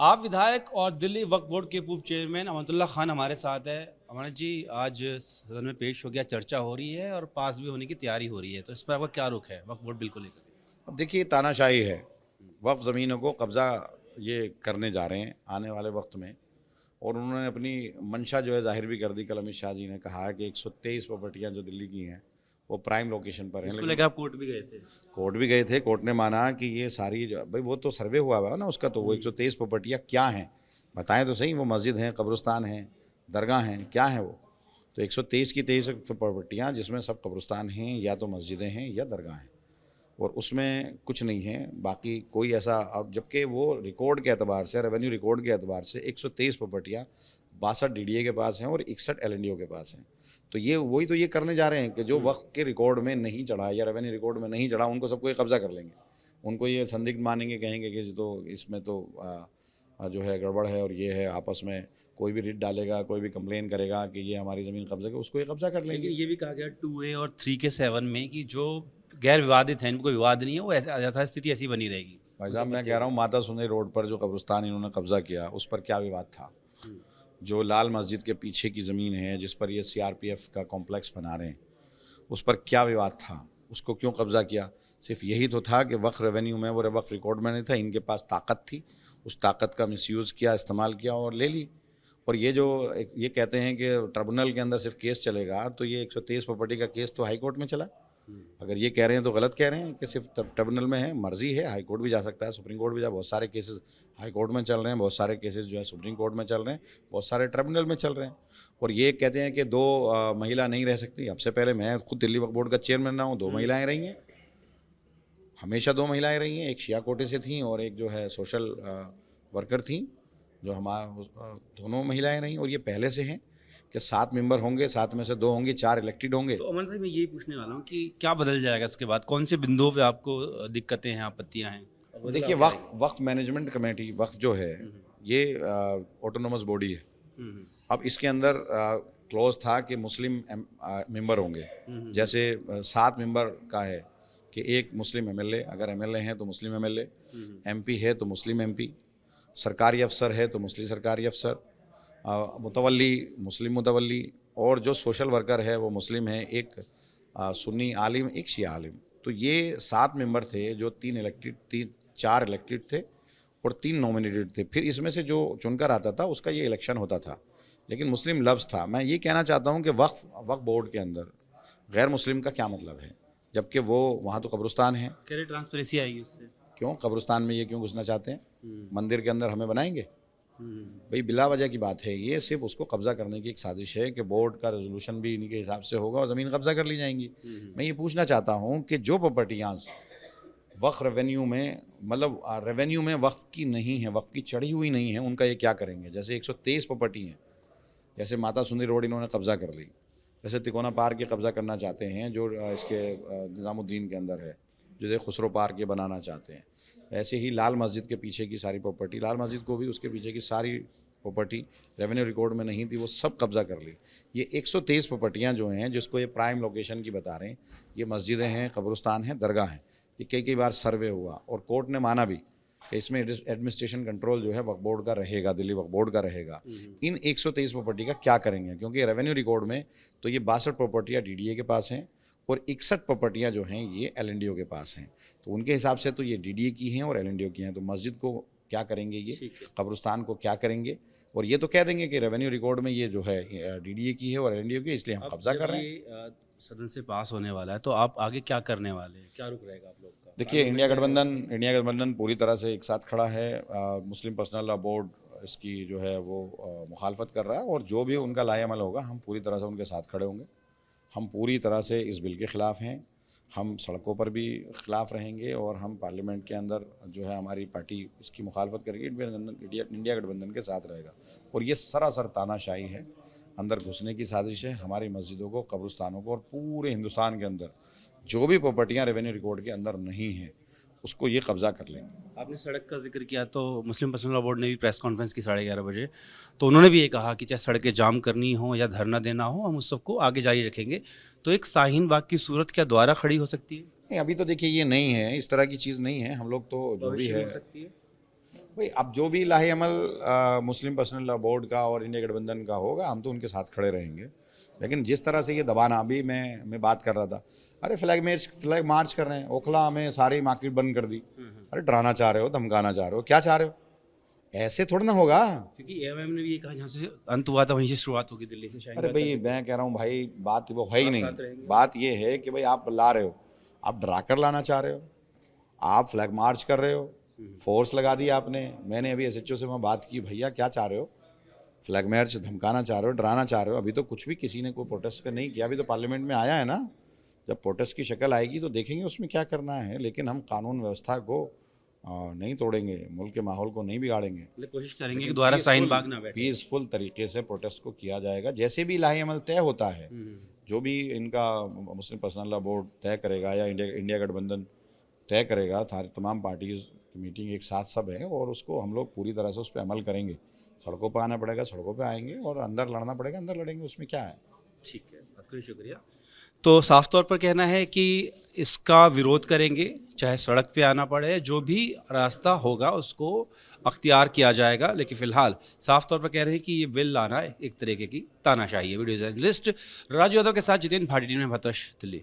आप विधायक और दिल्ली वक्फ बोर्ड के पूर्व चेयरमैन अमनतुल्लाह खान हमारे साथ है। अमन जी, आज सदन में पेश हो गया, चर्चा हो रही है और पास भी होने की तैयारी हो रही है, तो इस पर आपका क्या रुख है वक्फ बोर्ड बिल को लेकर? अब देखिए, तानाशाही है। वक्फ ज़मीनों को कब्ज़ा ये करने जा रहे हैं आने वाले वक्त में। और उन्होंने अपनी मंशा जो है ज़ाहिर भी कर दी। कल अमित शाह जी ने कहा है कि 123 प्रॉपर्टियाँ जो दिल्ली की हैं वो प्राइम लोकेशन पर हैं। इसको लेकिन लेकर आप कोर्ट भी गए थे? कोर्ट भी गए थे। कोर्ट ने माना कि ये सारी जो भाई वो तो सर्वे हुआ है ना उसका, तो वो 123 प्रॉपर्टियाँ क्या हैं बताएं तो सही। वो मस्जिद हैं, कब्रिस्तान हैं, दरगाह हैं, क्या हैं वो? तो 123 की 23 प्रॉपर्टियाँ जिसमें सब कब्रिस्तान हैं या तो मस्जिदें हैं या दरगाह हैं, और उसमें कुछ नहीं है बाकी कोई ऐसा। अब जबकि वो रिकॉर्ड के अतबार से, रेवेन्यू रिकॉर्ड के अतबार से 123 प्रॉपर्टियाँ 62 डीडीए के पास हैं और 61 एलएनडीओ के पास हैं। तो ये वही तो ये करने जा रहे हैं कि जो वक्त के रिकॉर्ड में नहीं चढ़ा या रेवेन्यू रिकॉर्ड में नहीं चढ़ा उनको सबको ये कब्जा कर लेंगे। उनको ये संदिग्ध मानेंगे, कहेंगे कि तो इसमें तो जो है गड़बड़ है, और ये है आपस में कोई भी रिट डालेगा, कोई भी कंप्लेन करेगा कि ये हमारी ज़मीन कब्जा कर, उसको ये कब्जा कर लेकिन लेंगे। ये भी कहा गया 2A और 3 के 7 में कि जो गैर विवादित है, इनको कोई विवाद नहीं है, वो ऐसे यथास्थिति ऐसी बनी रहेगी। भाई साहब, मैं कह रहा हूँ माता सुंदरी रोड पर जो कब्रिस्तान इन्होंने कब्जा किया उस पर क्या विवाद था? जो लाल मस्जिद के पीछे की ज़मीन है जिस पर ये सीआरपीएफ का कॉम्प्लेक्स बना रहे हैं उस पर क्या विवाद था? उसको क्यों कब्ज़ा किया? सिर्फ यही तो था कि वक्फ रेवेन्यू में, वो वक्फ रिकॉर्ड में नहीं था, इनके पास ताकत थी, उस ताकत का मिसयूज़ किया, इस्तेमाल किया और ले ली। और ये जो ये कहते हैं कि ट्रिब्यूनल के अंदर सिर्फ केस चलेगा, तो ये 123 प्रॉपर्टी का केस तो हाई कोर्ट में चला। अगर ये कह रहे हैं तो गलत कह रहे हैं कि सिर्फ ट्रिब्यूनल में है। मर्जी है, हाई कोर्ट भी जा सकता है, सुप्रीम कोर्ट भी जा। बहुत सारे केसेस हाई कोर्ट में चल रहे हैं, बहुत सारे केसेस जो है सुप्रीम कोर्ट में चल रहे हैं, बहुत सारे ट्रिब्यूनल में चल रहे हैं। और ये कहते हैं कि दो महिला नहीं रह सकती। अब से पहले मैं खुद दिल्ली वक्फ बोर्ड का चेयरमैन रहा हूँ, 2 महिलाएं रही हैं, हमेशा 2 महिलाएं रही हैं। एक शिया कोटे से थीं और एक जो है सोशल वर्कर थीं, जो दोनों महिलाएं रहीं। और ये पहले से हैं कि 7 मेंबर होंगे, 7 में से 2 होंगे, 4 इलेक्टेड होंगे। तो अमन भाई, मैं यही पूछने वाला हूँ कि क्या बदल जाएगा इसके बाद? कौन से बिंदुओं पे आपको दिक्कतें हैं, आपत्तियां हैं? और बदलाव देखिए, क्या वक्फ मैनेजमेंट कमेटी, वक्फ जो है ये ऑटोनोमस बॉडी है। आएगा? अब इसके अंदर क्लोज था कि मुस्लिम मेंबर होंगे। जैसे 7 मेंबर का है कि एक मुस्लिम एमएलए, अगर एमएलए हैं तो मुस्लिम एमएलए, एमपी है तो मुस्लिम एमपी, सरकारी अफसर है तो मुस्लिम सरकारी अफसर, मुतवल्ली मुस्लिम मुतवल्ली, और जो सोशल वर्कर है वो मुस्लिम है, एक सुन्नी आलिम, एक शिया आलिम। तो ये 7 मेंबर थे, जो 4 इलेक्टेड थे और 3 नॉमिनेटेड थे। फिर इसमें से जो चुनकर आता था उसका ये इलेक्शन होता था, लेकिन मुस्लिम लफ्ज़ था। मैं ये कहना चाहता हूँ कि वक्फ बोर्ड के अंदर गैर मुस्लिम का क्या मतलब है, जबकि वो वहाँ तो कब्रिस्तान है। कह रहे ट्रांसपेरेंसी आएगी उससे। क्यों कब्रिस्तान में ये क्यों घुसना चाहते हैं? मंदिर के अंदर हमें बनाएंगे? भाई बिला वजह की बात है। ये सिर्फ उसको कब्जा करने की एक साजिश है कि बोर्ड का रेजोल्यूशन भी इन्हीं के हिसाब से होगा और ज़मीन कब्जा कर ली जाएंगी। मैं ये पूछना चाहता हूँ कि जो प्रॉपर्टियाँ वक्फ रेवेन्यू में, मतलब रेवेन्यू में वक्फ की नहीं है, वक्फ की चढ़ी हुई नहीं है, उनका ये क्या करेंगे? जैसे 123 प्रॉपर्टी हैं, जैसे माता सुंदरी रोड इन्होंने कब्जा कर ली, जैसे तिकोना पार्क ये कब्जा करना चाहते हैं जो इसके निज़ामुद्दीन के अंदर है, जो खुसरो पार्क ये बनाना चाहते हैं। ऐसे ही लाल मस्जिद के पीछे की सारी प्रॉपर्टी, लाल मस्जिद को भी उसके पीछे की सारी प्रॉपर्टी रेवेन्यू रिकॉर्ड में नहीं थी, वो सब कब्जा कर ली। ये 123 प्रॉपर्टियाँ जो हैं जिसको ये प्राइम लोकेशन की बता रहे हैं, ये मस्जिदें हैं, कब्रिस्तान हैं, दरगाह हैं। ये कई बार सर्वे हुआ और कोर्ट ने माना भी कि इसमें एडमिनिस्ट्रेशन कंट्रोल जो है वक्फ बोर्ड का रहेगा, दिल्ली वक्फ बोर्ड का रहेगा। इन 123 प्रॉपर्टी का क्या करेंगे? क्योंकि रेवेन्यू रिकॉर्ड में तो ये 62 प्रॉपर्टियाँ डीडीए के पास हैं और 61 प्रॉपर्टियाँ जो हैं ये एलएनडीओ के पास हैं। तो उनके हिसाब से तो ये डीडीए की हैं और एलएनडीओ की हैं। तो मस्जिद को क्या करेंगे ये, कब्रिस्तान को क्या करेंगे? और ये तो कह देंगे कि रेवेन्यू रिकॉर्ड में ये जो है डीडीए की है और एलएनडीओ की, इसलिए हम कब्जा कर रहे हैं। सदन से पास होने वाला है, तो आप आगे क्या करने वाले हैं? क्या रुख रहेगा आप लोग का? देखिए, इंडिया गठबंधन पूरी तरह से एक साथ खड़ा है। मुस्लिम पर्सनल लॉ बोर्ड इसकी जो है वो मुखालफत कर रहा है, और जो भी उनका लाएअमल होगा हम पूरी तरह से उनके साथ खड़े होंगे। हम पूरी तरह से इस बिल के ख़िलाफ़ हैं, हम सड़कों पर भी ख़िलाफ़ रहेंगे और हम पार्लियामेंट के अंदर जो है हमारी पार्टी इसकी मुखालफत करेगी। इंडिया गठबंधन के साथ रहेगा। और ये सरासर तानाशाही है, अंदर घुसने की साजिश है। हमारी मस्जिदों को, कब्रिस्तानों को और पूरे हिंदुस्तान के अंदर जो भी प्रॉपर्टियाँ रेवेन्यू रिकॉर्ड के अंदर नहीं हैं उसको ये कब्ज़ा कर लेंगे। आपने सड़क का जिक्र किया, तो मुस्लिम पर्सनल लॉ बोर्ड ने भी प्रेस कॉन्फ्रेंस की 11:30 बजे, तो उन्होंने भी ये कहा कि चाहे सड़कें जाम करनी हो या धरना देना हो, हम उस सबको आगे जारी रखेंगे। तो एक शाहीन बाग की सूरत क्या दोबारा खड़ी हो सकती है? नहीं, अभी तो देखिए ये नहीं है, इस तरह की चीज़ नहीं है। हम लोग तो जो भी भविष्य में है, हो सकती है। भाई अब जो भी लाहे अमल मुस्लिम पर्सनल लॉ बोर्ड का और इंडिया गठबंधन का होगा, हम तो उनके साथ खड़े रहेंगे। लेकिन जिस तरह से ये दबाना, अभी मैं बात कर रहा था, अरे फ्लैग मार्च कर रहे हैं, ओखला में सारी मार्केट बंद कर दी। अरे डराना चाह रहे हो, धमकाना चाह रहे हो, क्या चाह रहे हो? ऐसे थोड़ा ना होगा। क्योंकि एएमएम ने भी ये कहा जहाँ से अंत हुआ था वहीं से शुरुआत होगी, दिल्ली से शाहीन अरे बाग भाई तक। मैं कह रहा हूँ भाई, बात वो है ही आप नहीं। साथ रहेंगे? बात ये है कि भाई आप ला रहे हो, आप डरा कर लाना चाह रहे हो, आप फ्लैग मार्च कर रहे हो, फोर्स लगा दी आपने। मैंने अभी एसएचओ से मैं बात की, भैया क्या चाह रहे हो? फ्लैग मार्च धमकाना चाह रहे हो, डराना चाह रहे हो? अभी तो कुछ भी किसी ने कोई प्रोटेस्ट नहीं किया, अभी तो पार्लियामेंट में आया है ना। जब प्रोटेस्ट की शक्ल आएगी तो देखेंगे उसमें क्या करना है। लेकिन हम कानून व्यवस्था को नहीं तोड़ेंगे, मुल्क के माहौल को नहीं बिगाड़ेंगे। मतलब कोशिश करेंगे कि दोबारा शाहीन बाग ना बैठे। पीसफुल तरीके से प्रोटेस्ट को किया जाएगा, जैसे भी लाहे अमल तय होता है, जो भी इनका मुस्लिम पर्सनल लॉ बोर्ड तय करेगा या इंडिया गठबंधन तय करेगा, तमाम पार्टीज की मीटिंग एक साथ सब है, और उसको हम लोग पूरी तरह से उस पर अमल करेंगे। सड़कों पर आना पड़ेगा, सड़कों पर आएंगे, और अंदर लड़ना पड़ेगा, अंदर लड़ेंगे, उसमें क्या है। ठीक है, आपका शुक्रिया। तो साफ तौर पर कहना है कि इसका विरोध करेंगे, चाहे सड़क पे आना पड़े, जो भी रास्ता होगा उसको अख्तियार किया जाएगा। लेकिन फिलहाल साफ तौर पर कह रहे हैं कि ये बिल लाना एक तरीके की तानाशाही है। वीडियो जर्नलिस्ट राजू यादव के साथ जितेंद्र भाटी, में भतश, दिल्ली।